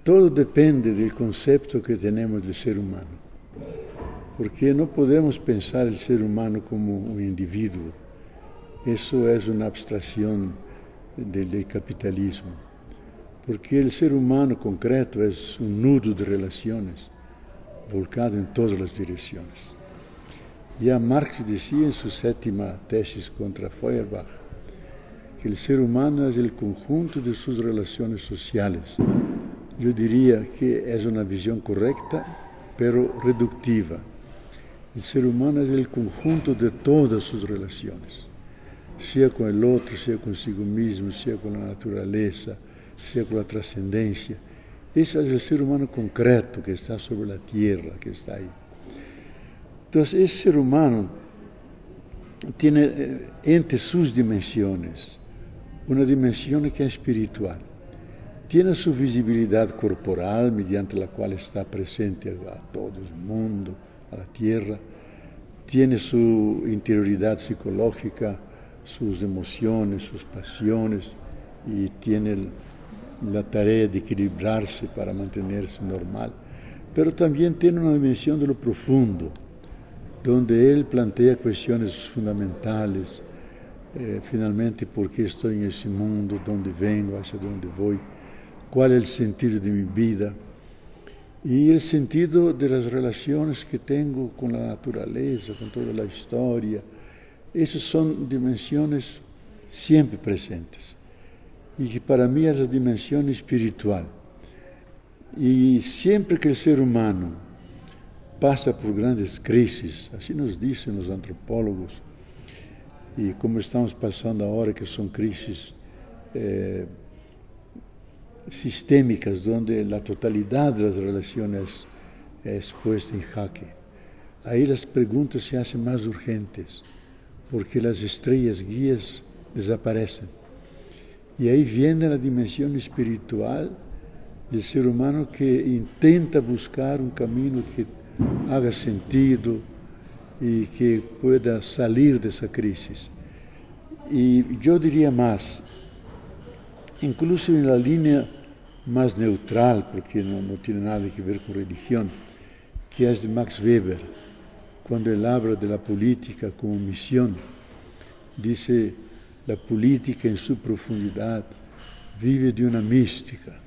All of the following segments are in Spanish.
todo depende del concepto que tenemos del ser humano, porque no podemos pensar el ser humano como un individuo. Eso es una abstracción del capitalismo, porque el ser humano concreto es un nudo de relaciones volcado en todas las direcciones. Ya Marx decía en su séptima tesis contra Feuerbach que el ser humano es el conjunto de sus relaciones sociales. Yo diría que es una visión correcta, pero reductiva. El ser humano es el conjunto de todas sus relaciones, sea con el otro, sea consigo mismo, sea con la naturaleza, sea con la trascendencia. Ese es el ser humano concreto que está sobre la tierra, que está ahí. Entonces, ese ser humano tiene entre sus dimensiones una dimensión que es espiritual. Tiene su visibilidad corporal, mediante la cual está presente a todo el mundo, a la tierra. Tiene su interioridad psicológica, sus emociones, sus pasiones, y tiene la tarea de equilibrarse para mantenerse normal. Pero también tiene una dimensión de lo profundo, donde él plantea cuestiones fundamentales, finalmente, ¿por qué estoy en ese mundo? ¿Dónde vengo? ¿Hacia dónde voy? ¿Cuál es el sentido de mi vida? Y el sentido de las relaciones que tengo con la naturaleza, con toda la historia. Esas son dimensiones siempre presentes. Y que para mí es la dimensión espiritual. Y siempre que el ser humano pasa por grandes crisis, así nos dicen los antropólogos, y como estamos pasando ahora, que son crisis sistémicas, donde la totalidad de las relaciones es puesta en jaque. Ahí las preguntas se hacen más urgentes, porque las estrellas guías desaparecen. Y ahí viene la dimensión espiritual del ser humano, que intenta buscar un camino que haga sentido y que pueda salir de esa crisis. Y yo diría más, incluso en la línea más neutral, porque no tiene nada que ver con religión, que es de Max Weber, cuando él habla de la política como misión. Dice, la política en su profundidad vive de una mística,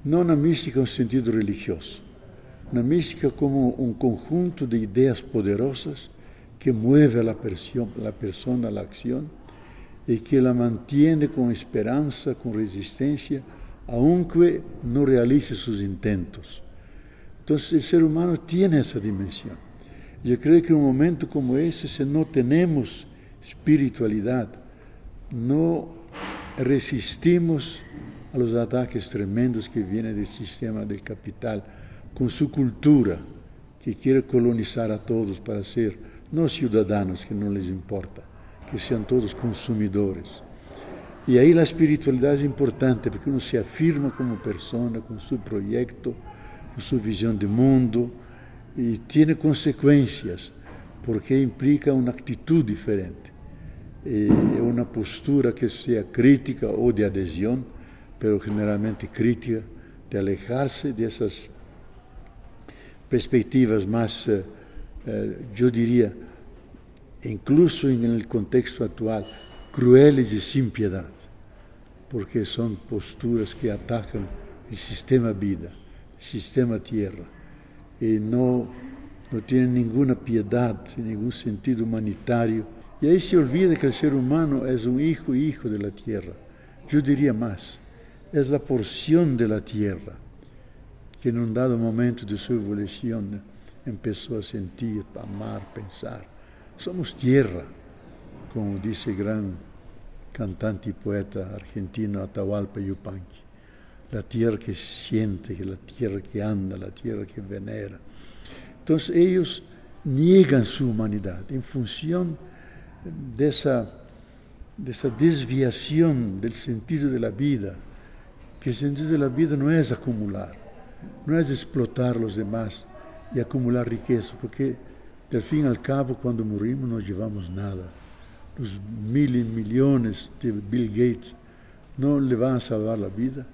no una mística en sentido religioso, una mística como un conjunto de ideas poderosas que mueve a la persona a la acción y que la mantiene con esperanza, con resistencia, aunque no realice sus intentos. Entonces el ser humano tiene esa dimensión. Yo creo que en un momento como ese, si no tenemos espiritualidad, no resistimos a los ataques tremendos que vienen del sistema del capital, con su cultura, que quiere colonizar a todos para ser, no ciudadanos, que no les importa, que sean todos consumidores. Y ahí la espiritualidad es importante, porque uno se afirma como persona, con su proyecto, con su visión de mundo, y tiene consecuencias, porque implica una actitud diferente, una postura que sea crítica o de adhesión, pero generalmente crítica, de alejarse de esas perspectivas más, yo diría, incluso en el contexto actual, crueles y sin piedad, porque son posturas que atacan el sistema vida, el sistema tierra, y no tienen ninguna piedad, ningún sentido humanitario. Y ahí se olvida que el ser humano es un hijo de la tierra. Yo diría más, es la porción de la tierra que en un dado momento de su evolución empezó a sentir, a amar, pensar. Somos tierra, como dice el gran cantante y poeta argentino Atahualpa Yupanqui. La tierra que siente, la tierra que anda, la tierra que venera. Entonces ellos niegan su humanidad en función de esa desviación del sentido de la vida, que el sentido de la vida no es acumular, no es explotar a los demás y acumular riqueza, porque al fin y al cabo, cuando morimos, no llevamos nada. Los 1.000 millones de Bill Gates no le van a salvar la vida.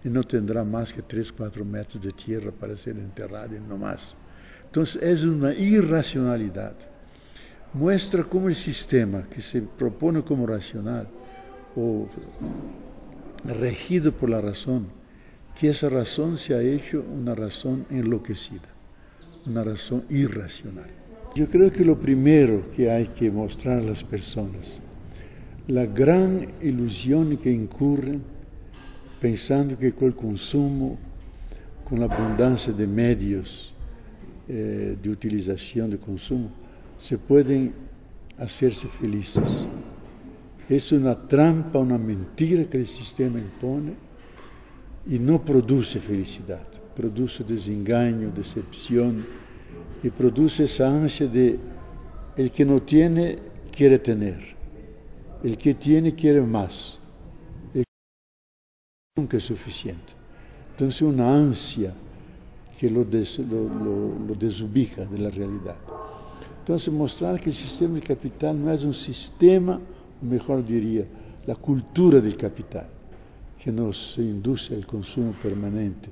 y no tendrá más que 3, 4 metros de tierra para ser enterrado y no más. Entonces es una irracionalidad. Muestra cómo el sistema que se propone como racional o regido por la razón, que esa razón se ha hecho una razón enloquecida, una razón irracional. Yo creo que lo primero que hay que mostrar a las personas, la gran ilusión en que incurren pensando que con el consumo, con la abundancia de medios de utilización, de consumo, se pueden hacerse felices. Es una trampa, una mentira que el sistema impone y no produce felicidad, produce desengaño, decepción y produce esa ansia de el que no tiene quiere tener, el que tiene quiere más, el que nunca es suficiente. Entonces una ansia que lo desubica de la realidad. Entonces mostrar que el sistema del capital no es un sistema, o mejor diría, la cultura del capital, que nos induce al consumo permanente,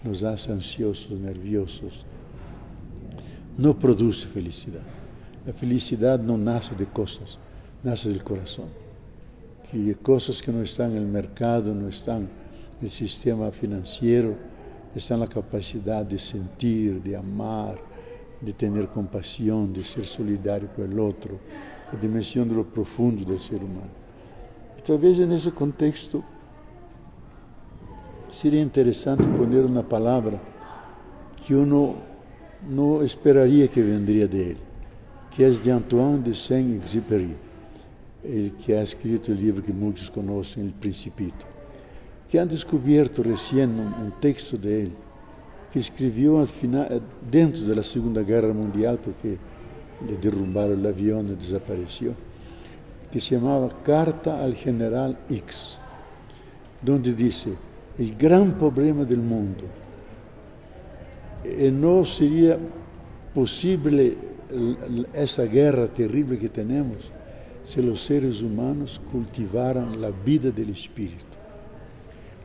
nos hace ansiosos, nerviosos, no produce felicidad. La felicidad no nace de cosas, nace del corazón. Que cosas que no están en el mercado, no están en el sistema financiero, están en la capacidad de sentir, de amar, de tener compasión, de ser solidario con el otro, la dimensión de lo profundo del ser humano. Y tal vez en ese contexto sería interesante poner una palabra que uno no esperaría que vendría de él, que es de Antoine de Saint-Exupéry, el que ha escrito el libro que muchos conocen, El Principito, que han descubierto recién un texto de él, que escribió al final, dentro de la Segunda Guerra Mundial, porque le derrumbaron el avión y desapareció, que se llamaba Carta al General X, donde dice, el gran problema del mundo no sería posible esa guerra terrible que tenemos si los seres humanos cultivaran la vida del espíritu.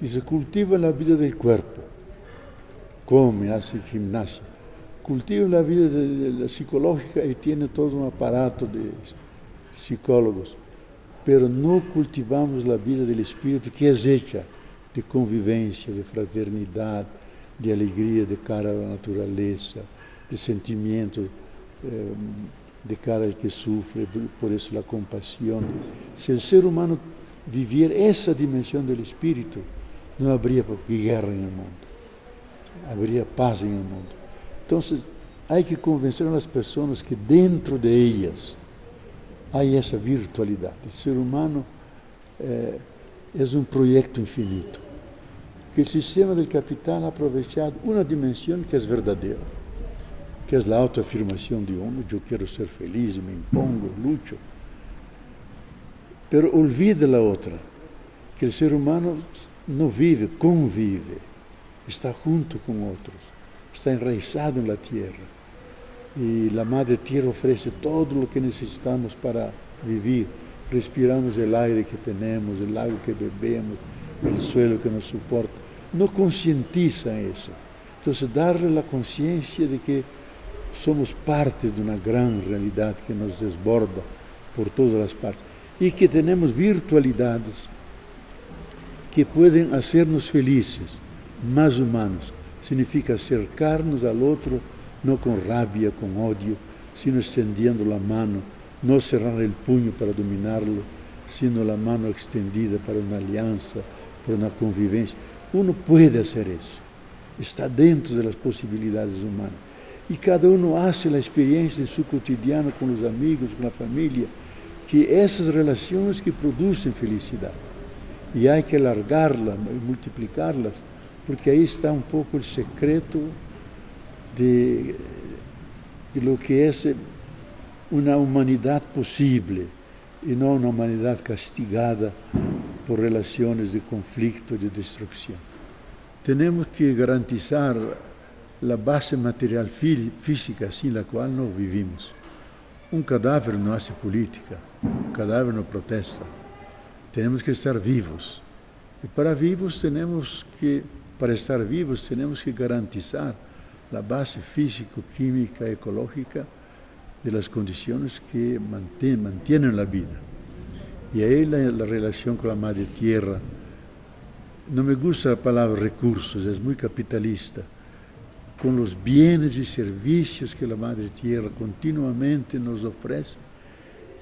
Y se cultiva la vida del cuerpo, come, hace gimnasia, cultiva la vida de la psicológica y tiene todo un aparato de psicólogos, pero no cultivamos la vida del espíritu que es hecha de convivencia, de fraternidad, de alegría de cara a la naturaleza, de sentimiento de cara al que sufre, por eso la compasión. Si el ser humano viviera esa dimensión del espíritu, no habría guerra en el mundo, habría paz en el mundo. Entonces, hay que convencer a las personas que dentro de ellas hay esa virtualidad. El ser humano es un proyecto infinito, que el sistema del capital ha aprovechado una dimensión que es verdadera, que es la autoafirmación de uno, yo quiero ser feliz, me impongo, lucho, pero olvida la otra, que el ser humano no vive, convive, está junto con otros, está enraizado en la tierra, y la Madre Tierra ofrece todo lo que necesitamos para vivir. Respiramos el aire que tenemos, el agua que bebemos, el suelo que nos soporta. No concientiza eso. Entonces, darle la conciencia de que somos parte de una gran realidad que nos desborda por todas las partes y que tenemos virtualidades que pueden hacernos felices, más humanos. Significa acercarnos al otro, no con rabia, con odio, sino extendiendo la mano, no cerrar el puño para dominarlo, sino la mano extendida para una alianza, para una convivencia. Uno puede hacer eso, está dentro de las posibilidades humanas. Y cada uno hace la experiencia en su cotidiano con los amigos, con la familia, que esas relaciones que producen felicidad. Y hay que alargarlas, multiplicarlas, porque ahí está un poco el secreto de lo que es una humanidad posible y no una humanidad castigada por relaciones de conflicto, de destrucción. Tenemos que garantizar la base material física sin la cual no vivimos. Un cadáver no hace política, un cadáver no protesta. Tenemos que estar vivos Y para estar vivos tenemos que garantizar la base físico, química, ecológica de las condiciones que mantienen la vida. Y ahí la relación con la madre tierra. No me gusta la palabra recursos, es muy capitalista. Con los bienes y servicios que la madre tierra continuamente nos ofrece,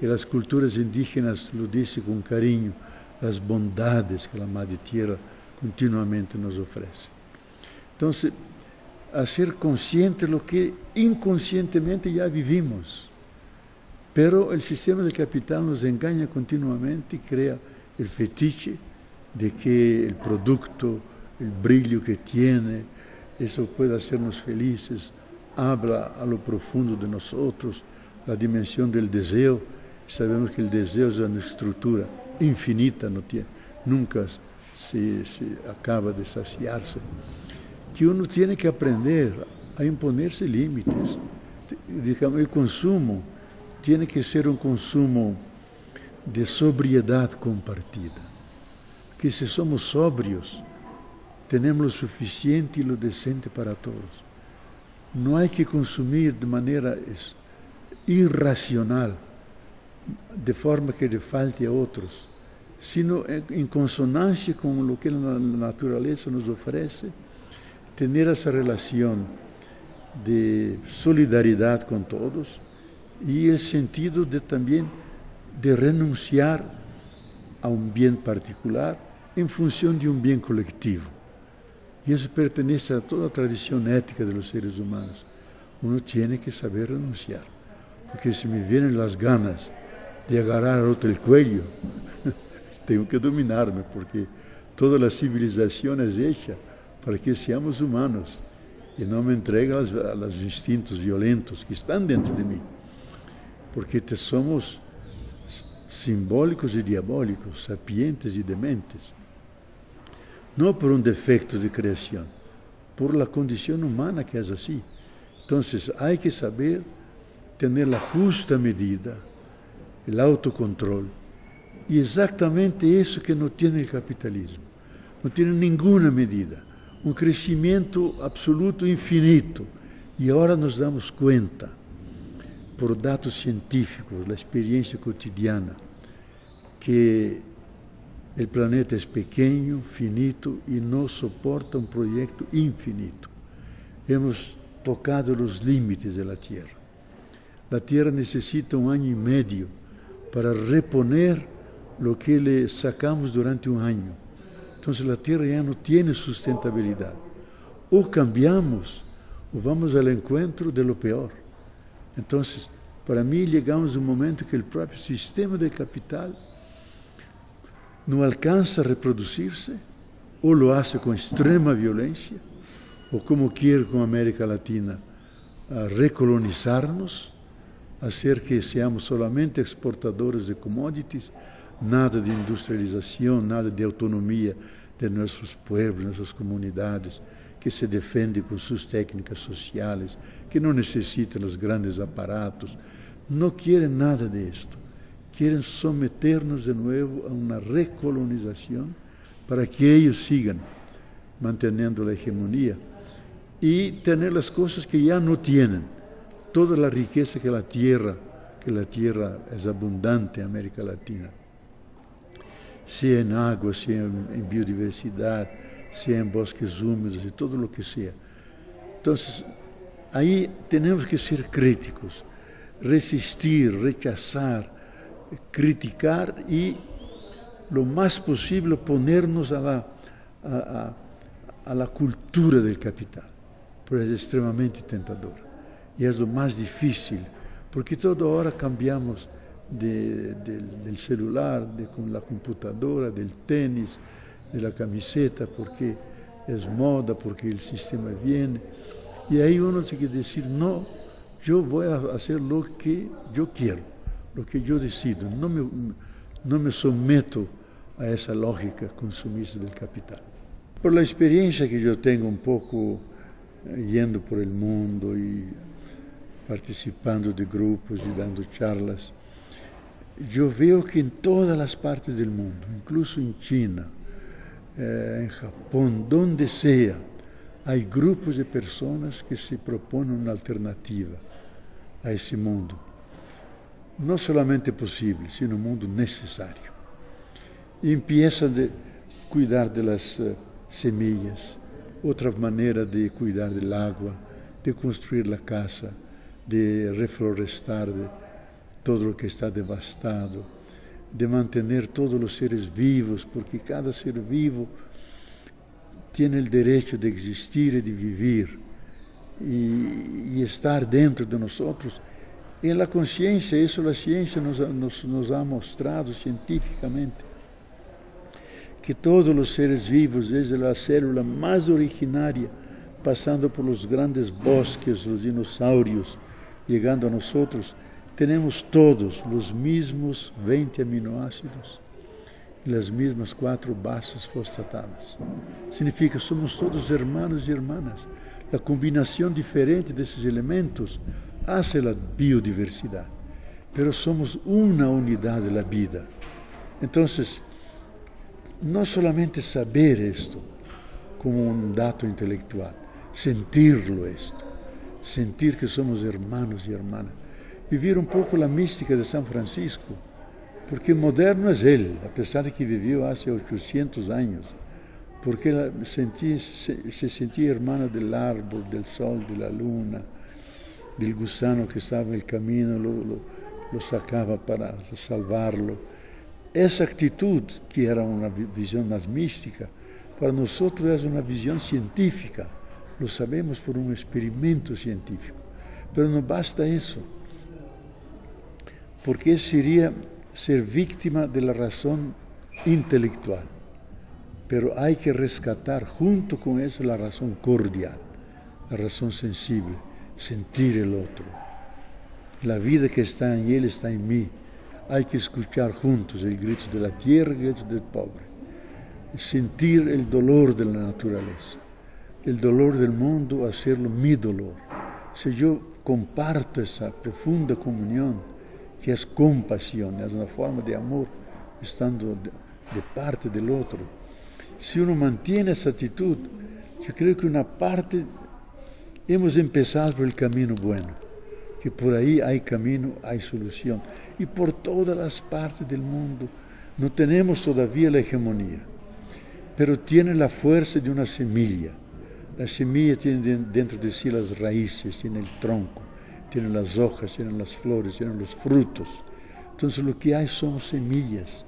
y las culturas indígenas lo dicen con cariño, las bondades que la madre tierra continuamente nos ofrece. Entonces, hacer consciente lo que inconscientemente ya vivimos. Pero el sistema de capital nos engaña continuamente y crea el fetiche de que el producto, el brillo que tiene, eso puede hacernos felices, habla a lo profundo de nosotros, la dimensión del deseo. Sabemos que el deseo es una estructura infinita, nunca se acaba de saciarse. Que uno tiene que aprender a imponerse límites. Digamos, el consumo tiene que ser un consumo de sobriedad compartida. Que si somos sobrios, tenemos lo suficiente y lo decente para todos. No hay que consumir de manera irracional, de forma que le falte a otros, sino en consonancia con lo que la naturaleza nos ofrece, tener esa relación de solidaridad con todos y el sentido de también de renunciar a un bien particular en función de un bien colectivo. Y eso pertenece a toda la tradición ética de los seres humanos. Uno tiene que saber renunciar, porque si me vienen las ganas de agarrar al otro el cuello, tengo que dominarme, porque toda la civilización es hecha para que seamos humanos y no me entregue a los instintos violentos que están dentro de mí, porque somos simbólicos y diabólicos, sapientes y dementes, no por un defecto de creación, por la condición humana que es así. Entonces hay que saber tener la justa medida, el autocontrol, y exactamente eso que no tiene el capitalismo, no tiene ninguna medida, un crecimiento absoluto infinito, y ahora nos damos cuenta, por datos científicos, la experiencia cotidiana, que el planeta es pequeño, finito y no soporta un proyecto infinito. Hemos tocado los límites de la Tierra. La Tierra necesita 1 año y medio para reponer lo que le sacamos durante 1 año. Entonces la Tierra ya no tiene sustentabilidad. O cambiamos o vamos al encuentro de lo peor. Entonces, para mí llegamos a un momento que el propio sistema de capital no alcanza a reproducirse, o lo hace con extrema violencia, o como quiere con América Latina, a recolonizarnos, hacer que seamos solamente exportadores de commodities, nada de industrialización, nada de autonomía de nuestros pueblos, nuestras comunidades, que se defienden con sus técnicas sociales, que no necesitan los grandes aparatos. No quieren nada de esto. Quieren someternos de nuevo a una recolonización para que ellos sigan manteniendo la hegemonía y tener las cosas que ya no tienen, toda la riqueza que la tierra es abundante en América Latina, sea en agua, sea en biodiversidad, sea en bosques húmedos y todo lo que sea. Entonces, ahí tenemos que ser críticos, resistir, rechazar, criticar y lo más posible ponernos a la cultura del capital, pero es extremadamente tentadora y es lo más difícil, porque toda hora cambiamos del celular, con la computadora, del tenis, de la camiseta, porque es moda, porque el sistema viene, y ahí uno tiene que decir, no, yo voy a hacer lo que yo quiero, lo que yo decido, no me someto a esa lógica consumista del capital. Por la experiencia que yo tengo un poco yendo por el mundo y participando de grupos y dando charlas, yo veo que en todas las partes del mundo, incluso en China, en Japón, donde sea, hay grupos de personas que se proponen una alternativa a ese mundo. No solamente posible, sino un mundo necesario. Y empiezan a cuidar de las semillas, otra manera de cuidar del agua, de construir la casa, de reflorestar de todo lo que está devastado, de mantener todos los seres vivos, porque cada ser vivo tiene el derecho de existir y de vivir y estar dentro de nosotros. En la conciencia, eso la ciencia nos ha mostrado científicamente, que todos los seres vivos, desde la célula más originaria, pasando por los grandes bosques, los dinosaurios, llegando a nosotros, tenemos todos los mismos 20 aminoácidos y las mismas 4 bases fosfatadas. Significa que somos todos hermanos y hermanas. La combinación diferente de esos elementos hace la biodiversidad, pero somos una unidad de la vida. Entonces, no solamente saber esto como un dato intelectual, sentirlo esto, sentir que somos hermanos y hermanas. Vivir un poco la mística de San Francisco, porque moderno es él, a pesar de que vivió hace 800 años, porque se sentía hermano del árbol, del sol, de la luna, del gusano que estaba en el camino, lo sacaba para salvarlo. Esa actitud, que era una visión más mística, para nosotros es una visión científica, lo sabemos por un experimento científico, pero no basta eso, porque sería ser víctima de la razón intelectual, pero hay que rescatar junto con eso la razón cordial, la razón sensible, sentir el otro. La vida que está en él está en mí. Hay que escuchar juntos el grito de la tierra y el grito del pobre, sentir el dolor de la naturaleza, el dolor del mundo, hacerlo mi dolor. Si yo comparto esa profunda comunión, que es compasión, es una forma de amor, estando de parte del otro. Si uno mantiene esa actitud, yo creo que una parte, hemos empezado por el camino bueno, que por ahí hay camino, hay solución. Y por todas las partes del mundo no tenemos todavía la hegemonía, pero tiene la fuerza de una semilla. La semilla tiene dentro de sí las raíces, tiene el tronco, tiene las hojas, tiene las flores, tiene los frutos. Entonces lo que hay son semillas.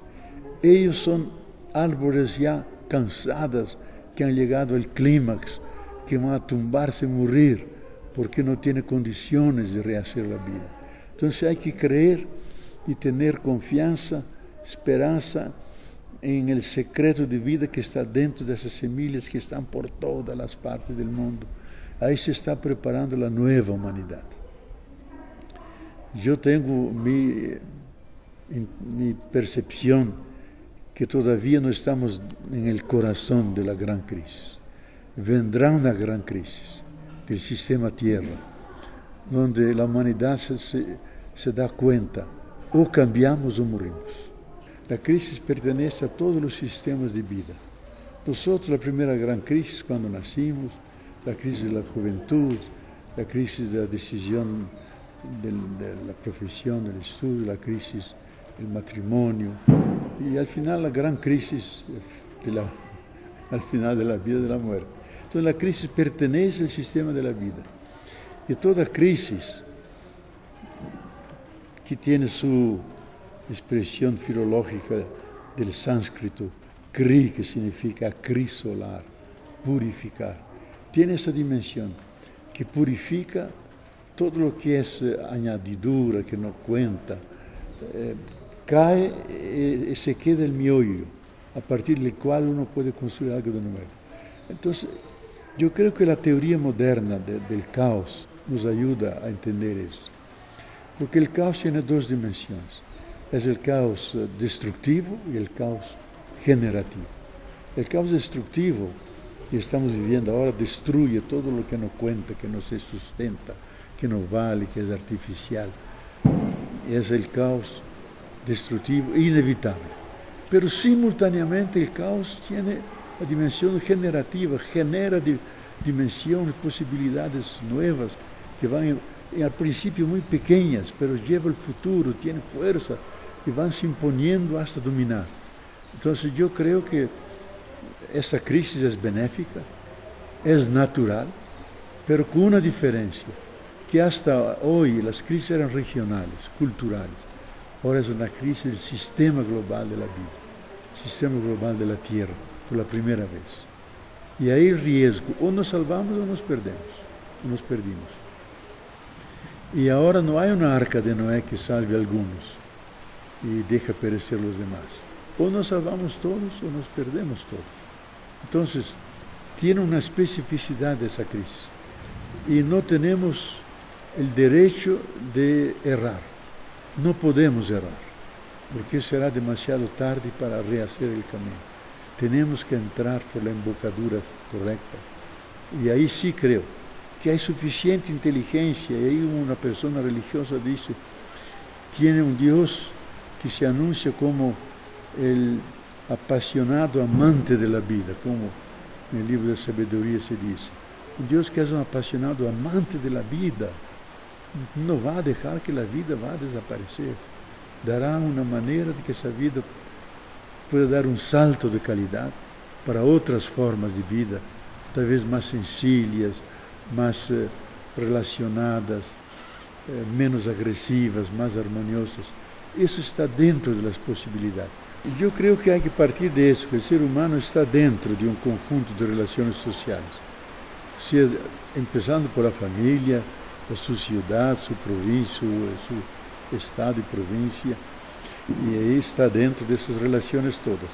Ellos son árboles ya cansadas, que han llegado al clímax, que van a tumbarse y morir, porque no tienen condiciones de rehacer la vida. Entonces hay que creer y tener confianza, esperanza en el secreto de vida que está dentro de esas semillas que están por todas las partes del mundo. Ahí se está preparando la nueva humanidad. Yo tengo mi percepción que todavía no estamos en el corazón de la gran crisis. Vendrá una gran crisis del sistema Tierra, donde la humanidad se da cuenta, o cambiamos o morimos. La crisis pertenece a todos los sistemas de vida. Nosotros, la primera gran crisis cuando nacimos, la crisis de la juventud, la crisis de la decisión de la profesión, del estudio, la crisis del matrimonio, y al final la gran crisis al final de la vida, de la muerte. Entonces la crisis pertenece al sistema de la vida. Y toda crisis que tiene su expresión filológica del sánscrito, kri, que significa acrisolar, purificar, tiene esa dimensión que purifica todo lo que es añadidura, que no cuenta, cae y se queda el miollo, a partir del cual uno puede construir algo de nuevo. Entonces, yo creo que la teoría moderna del caos nos ayuda a entender eso, porque el caos tiene dos dimensiones. Es el caos destructivo y el caos generativo. El caos destructivo que estamos viviendo ahora destruye todo lo que no cuenta, que no se sustenta, que no vale, que es artificial. Es el caos destructivo inevitable. Pero simultáneamente el caos tiene La dimensión generativa genera dimensiones, posibilidades nuevas que van al principio muy pequeñas, pero lleva el futuro, tiene fuerza y van se imponiendo hasta dominar. Entonces yo creo que esa crisis es benéfica, es natural, pero con una diferencia, que hasta hoy las crisis eran regionales, culturales. Ahora es una crisis del sistema global de la vida, sistema global de la tierra, por la primera vez. Y ahí el riesgo, o nos salvamos o nos perdemos, o nos perdimos. Y ahora no hay una arca de Noé que salve a algunos y deja perecer los demás. O nos salvamos todos o nos perdemos todos. Entonces, tiene una especificidad esa crisis. Y no tenemos el derecho de errar. No podemos errar, porque será demasiado tarde para rehacer el camino. Tenemos que entrar por la embocadura correcta. Y ahí sí creo que hay suficiente inteligencia. Y ahí una persona religiosa dice, tiene un Dios que se anuncia como el apasionado amante de la vida, como en el libro de sabiduría se dice. Un Dios que es un apasionado amante de la vida, no va a dejar que la vida va a desaparecer. Dará una manera de que esa vida pueda dar un salto de calidad para otras formas de vida, tal vez más sencillas, más relacionadas, menos agresivas, más armoniosas. Eso está dentro de las posibilidades. Yo creo que hay que partir de eso, que el ser humano está dentro de un conjunto de relaciones sociales. Empezando por la familia, su ciudad, su provincia, su estado y provincia, y ahí está dentro de esas relaciones todas.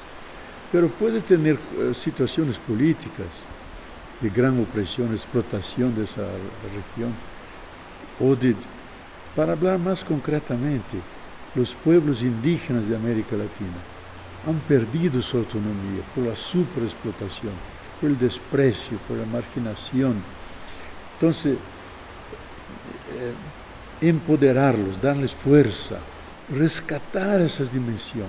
Pero puede tener situaciones políticas de gran opresión, explotación de esa región, para hablar más concretamente, los pueblos indígenas de América Latina han perdido su autonomía por la superexplotación, por el desprecio, por la marginación. Entonces, empoderarlos, darles fuerza, rescatar esas dimensiones.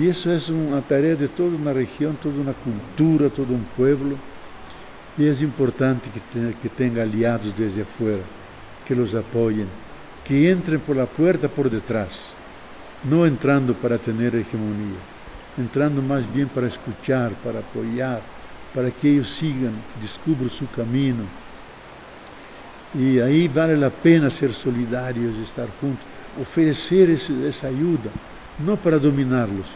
Y eso es una tarea de toda una región, toda una cultura, todo un pueblo. Y es importante que tenga aliados desde afuera, que los apoyen, que entren por la puerta por detrás, no entrando para tener hegemonía, entrando más bien para escuchar, para apoyar, para que ellos sigan, descubran su camino. Y ahí vale la pena ser solidarios, estar juntos, ofrecer esa ayuda, no para dominarlos,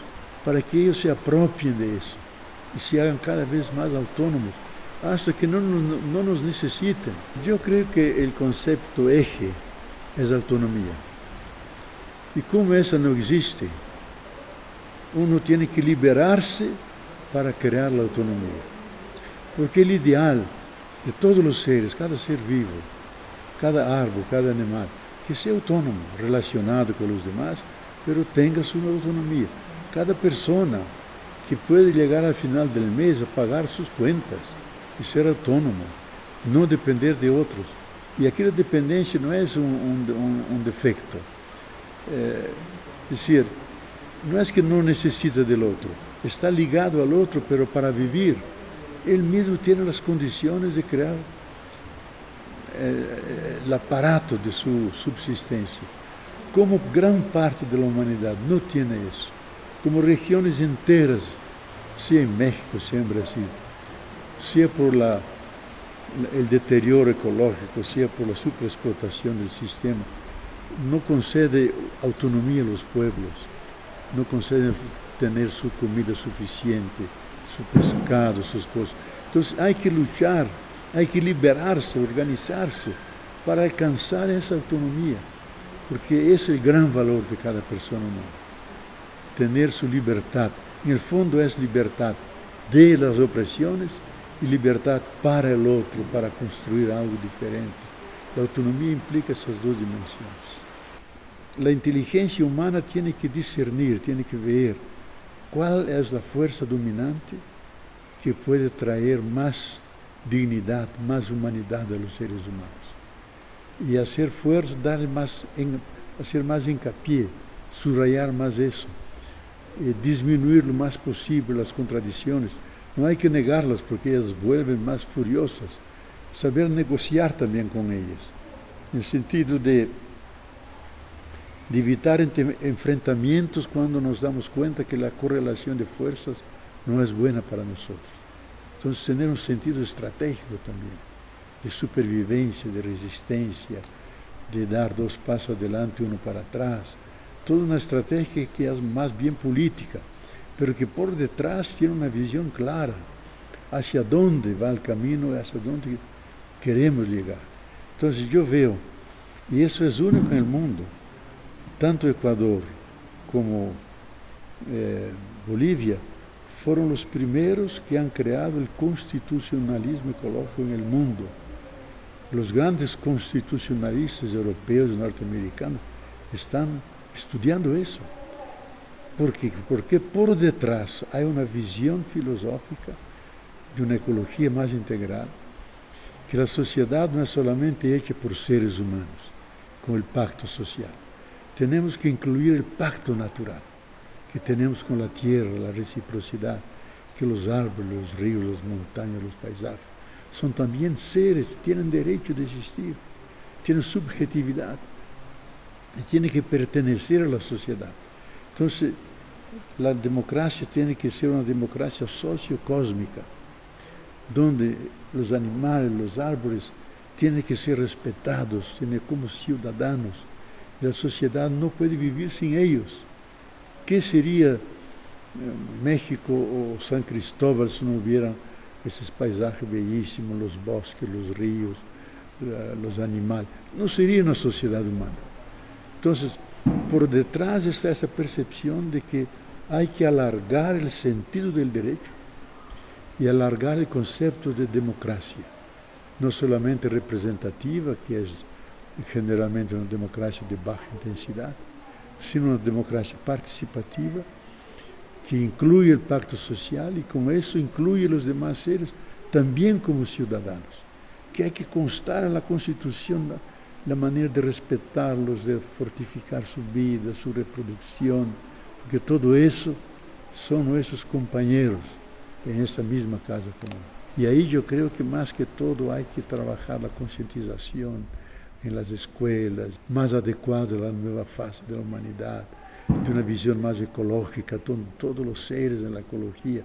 para que ellos se apropien de eso y se hagan cada vez más autónomos, hasta que no nos necesiten. Yo creo que el concepto eje es autonomía. Y como esa no existe, uno tiene que liberarse para crear la autonomía. Porque el ideal de todos los seres, cada ser vivo, cada árbol, cada animal, que sea autónomo, relacionado con los demás, pero tenga su autonomía. Cada persona que puede llegar al final del mes a pagar sus cuentas y ser autónomo, no depender de otros. Y aquí la dependencia no es un defecto. Es decir, no es que no necesita del otro, está ligado al otro, pero para vivir, él mismo tiene las condiciones de crear el aparato de su subsistencia. Como gran parte de la humanidad no tiene eso, como regiones enteras, sea en México, sea en Brasil, sea por el deterioro ecológico, sea por la superexplotación del sistema, no concede autonomía a los pueblos, no concede tener su comida suficiente, su pescado, sus cosas. Entonces hay que luchar, hay que liberarse, organizarse para alcanzar esa autonomía, porque es el gran valor de cada persona humana, tener su libertad. En el fondo es libertad de las opresiones y libertad para el otro, para construir algo diferente. La autonomía implica esas dos dimensiones. La inteligencia humana tiene que discernir, tiene que ver cuál es la fuerza dominante que puede traer más dignidad, más humanidad a los seres humanos. Y hacer fuerza, hacer más hincapié, subrayar más eso, disminuir lo más posible las contradicciones, No hay que negarlas porque ellas vuelven más furiosas. Saber negociar también con ellas, en el sentido de evitar enfrentamientos cuando nos damos cuenta que la correlación de fuerzas no es buena para nosotros. Entonces tener un sentido estratégico también, de supervivencia, de resistencia, de dar 2 pasos adelante, 1 para atrás. Toda una estrategia que es más bien política, pero que por detrás tiene una visión clara hacia dónde va el camino, hacia dónde queremos llegar. Entonces yo veo, y eso es único en el mundo, tanto Ecuador como Bolivia fueron los primeros que han creado el constitucionalismo ecológico en el mundo. Los grandes constitucionalistas europeos y norteamericanos están estudiando eso. ¿Por qué? Porque por detrás hay una visión filosófica de una ecología más integral, que la sociedad no es solamente hecha por seres humanos, con el pacto social. Tenemos que incluir el pacto natural que tenemos con la tierra, la reciprocidad, que los árboles, los ríos, las montañas, los paisajes, son también seres, tienen derecho de existir, tienen subjetividad, y tienen que pertenecer a la sociedad. Entonces, la democracia tiene que ser una democracia sociocósmica, donde los animales, los árboles, tienen que ser respetados, tienen como ciudadanos. La sociedad no puede vivir sin ellos. ¿Qué sería México o San Cristóbal si no hubieran esos paisajes bellísimos, los bosques, los ríos, los animales? No sería una sociedad humana. Entonces, por detrás está esa percepción de que hay que alargar el sentido del derecho y alargar el concepto de democracia, no solamente representativa, que es generalmente una democracia de baja intensidad, sino una democracia participativa que incluye el pacto social y con eso incluye a los demás seres también como ciudadanos, que hay que constar en la Constitución la manera de respetarlos, de fortificar su vida, su reproducción, porque todo eso son nuestros compañeros en esta misma casa común. Y ahí yo creo que más que todo hay que trabajar la concientización en las escuelas, más adecuada a la nueva fase de la humanidad, de una visión más ecológica. Todos los seres en la ecología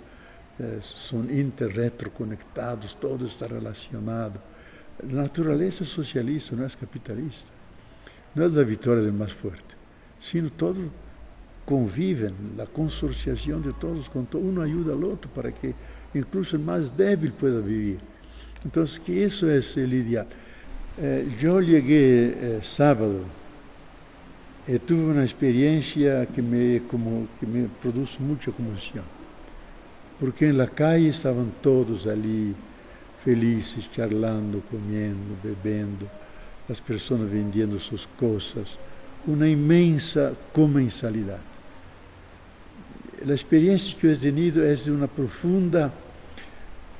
son interretroconectados, todo está relacionado. La naturaleza es socialista, no es capitalista. No es la victoria del más fuerte, sino todos conviven, la consorciación de todos con todo. Uno ayuda al otro para que incluso el más débil pueda vivir. Entonces, que eso es el ideal. Yo llegué sábado y tuve una experiencia que me produjo mucha conmoción, porque en la calle estaban todos allí felices, charlando, comiendo, bebiendo, las personas vendiendo sus cosas, una inmensa comensalidad. La experiencia que yo he tenido es de una profunda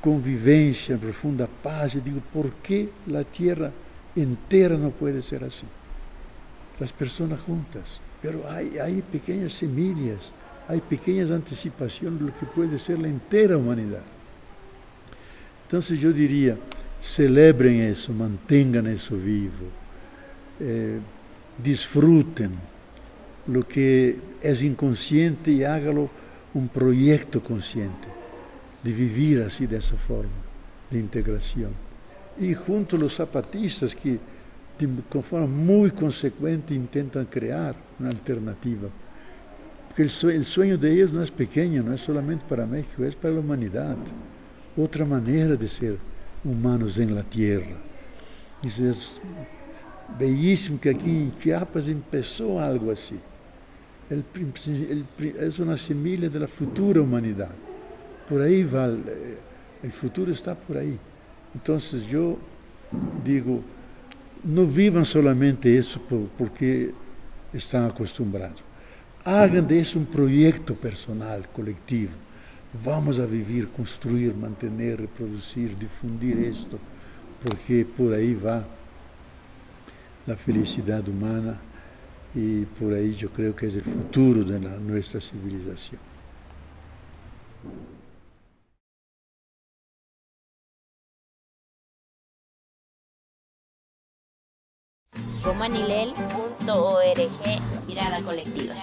convivencia, profunda paz. Y digo, ¿por qué la tierra entera no puede ser así? Las personas juntas, pero hay pequeñas semillas, hay pequeñas anticipaciones de lo que puede ser la entera humanidad. Entonces yo diría, celebren eso, mantengan eso vivo, disfruten lo que es inconsciente y hágalo un proyecto consciente de vivir así, de esa forma, de integración. Y junto a los zapatistas que de forma muy consecuente intentan crear una alternativa. Porque el sueño de ellos no es pequeño, no es solamente para México, es para la humanidad. Otra manera de ser humanos en la tierra. Y es bellísimo que aquí en Chiapas empezó algo así. Es una semilla de la futura humanidad. Por ahí va, el futuro está por ahí. Entonces yo digo, no vivan solamente eso porque están acostumbrados. Hagan de eso un proyecto personal, colectivo. Vamos a vivir, construir, mantener, reproducir, difundir esto, porque por ahí va la felicidad humana y por ahí yo creo que es el futuro de nuestra civilización. comanilel.org, mirada colectiva.